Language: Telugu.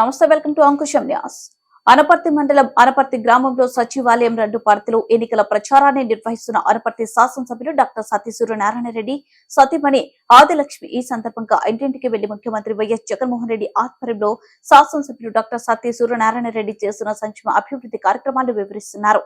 నమస్తే, welcome to Ankusam news. Anaparthi మండలం అనపర్తి గ్రామంలో సచివాలయం 2 పార్టీలు ఎన్నికల ప్రచారాన్ని నిర్వహిస్తున్న అనపర్తి శాసనసభ్యులు డాక్టర్ సత్తి సూర్యనారాయణ రెడ్డి సతీమణి ఆదిలక్ష్మి ఈ సందర్భంగా ఇంటింటికి వెళ్లి ముఖ్యమంత్రి వైఎస్ జగన్మోహన్ రెడ్డి ఆధ్వర్యంలో శాసనసభ్యులు డాక్టర్ సత్తి సూర్యనారాయణ రెడ్డి చేస్తున్న సంక్షేమ అభివృద్ధి కార్యక్రమాలు వివరిస్తున్నారు.